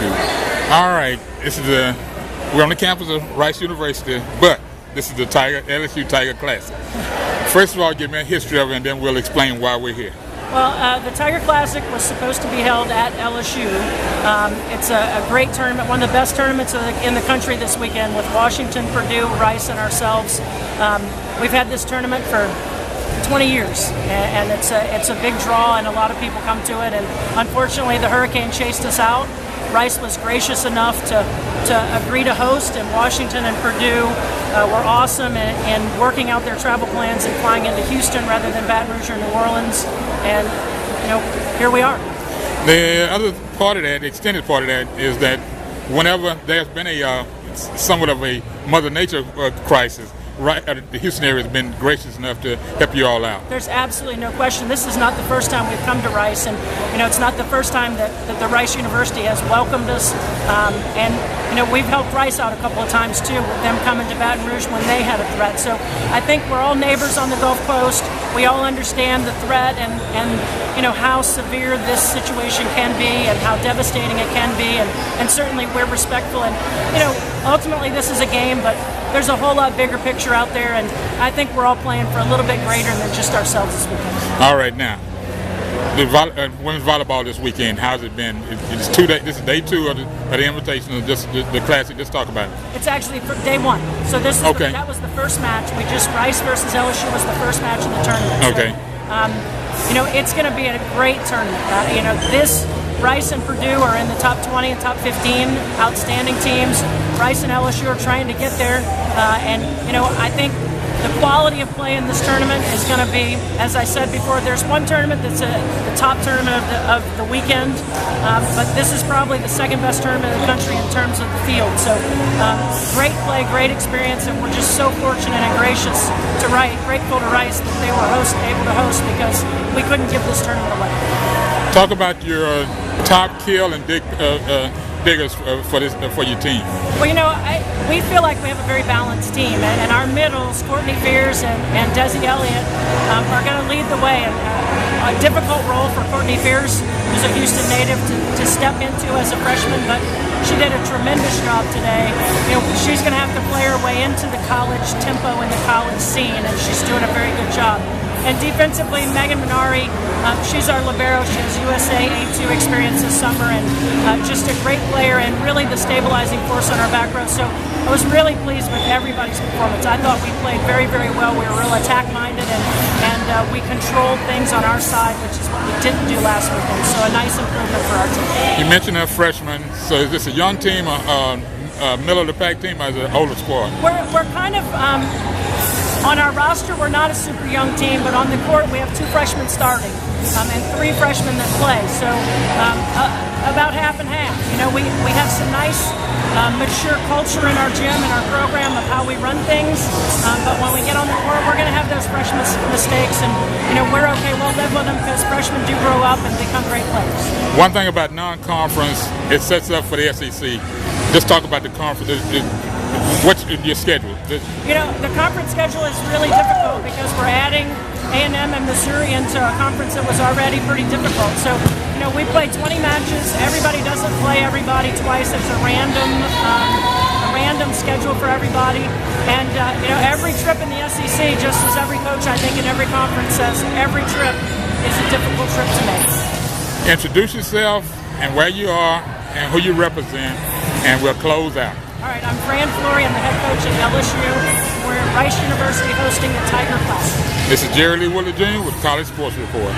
scoop. All right, we're on the campus of Rice University, but this is the LSU Tiger Classic. First of all, give me a history of it, and then we'll explain why we're here. Well, the Tiger Classic was supposed to be held at LSU. It's a great tournament, one of the best tournaments in the country this weekend with Washington, Purdue, Rice, and ourselves. We've had this tournament for 20 years, and it's a big draw, and a lot of people come to it. And unfortunately, the hurricane chased us out. Rice was gracious enough to agree to host, and Washington and Purdue were awesome in working out their travel plans and flying into Houston rather than Baton Rouge or New Orleans. And here we are. The other part of that, the extended part of that, is that whenever there's been a somewhat of a Mother Nature crisis, the Houston area has been gracious enough to help you all out. There's absolutely no question. This is not the first time we've come to Rice, and it's not the first time that the Rice University has welcomed us. And we've helped Rice out a couple of times too, with them coming to Baton Rouge when they had a threat. So I think we're all neighbors on the Gulf Coast. We all understand the threat and how severe this situation can be and how devastating it can be, and certainly we're respectful. And ultimately this is a game, but there's a whole lot bigger picture out there, and I think we're all playing for a little bit greater than just ourselves this weekend. All right, now, the women's volleyball this weekend, how's it been? It's 2 days. This is day 2 of the invitation of the classic. Just talk about it. It's actually for day 1. So this is that was the first match. Rice versus LSU was the first match in the tournament. Okay. So, it's going to be a great tournament. This Rice and Purdue are in the top 20 and top 15 outstanding teams. Rice and LSU are trying to get there, and I think the quality of play in this tournament is going to be, as I said before, there's one tournament that's the top tournament of the weekend, but this is probably the second best tournament in the country in terms of the field. So great play, great experience, and we're just so fortunate and grateful to Rice that they were able to host, because we couldn't give this tournament away. Talk about your top kill and diggers for your team. Well, we feel like we have a very balanced team, and our middles, Courtney Fears and Desi Elliott, are going to lead the way. And a difficult role for Courtney Fears, who's a Houston native, to step into as a freshman, but she did a tremendous job today. She's going to have to play her way into the college tempo and the college scene, and she's doing a very good job. And defensively, Megan Minari, she's our libero. She has USA A2 experience this summer, and just a great player and really the stabilizing force on our back row. So I was really pleased with everybody's performance. I thought we played very, very well. We were real attack-minded, and we controlled things on our side, which is what we didn't do last weekend. So a nice improvement for our team. You mentioned a freshman. So is this a young team, a middle of the pack team, or is it an older squad? We're kind of... on our roster, we're not a super young team, but on the court we have 2 freshmen starting and 3 freshmen that play. So about half and half. We have some nice mature culture in our gym and our program of how we run things. But when we get on the court, we're going to have those freshman mistakes, and we're okay. We'll live with them because freshmen do grow up and become great players. One thing about non-conference, it sets up for the SEC. Just talk about the conference. What's your schedule? The conference schedule is really difficult because we're adding A&M and Missouri into a conference that was already pretty difficult. So, we play 20 matches. Everybody doesn't play everybody twice. It's a random schedule for everybody. And, every trip in the SEC, just as every coach, I think, in every conference says, every trip is a difficult trip to make. Introduce yourself and where you are and who you represent, and we'll close out. All right, I'm Fran Flory. I'm the head coach at LSU. We're at Rice University hosting the Tiger Classic. This is Jerry Lee Woodley Jr. with College Sports Report.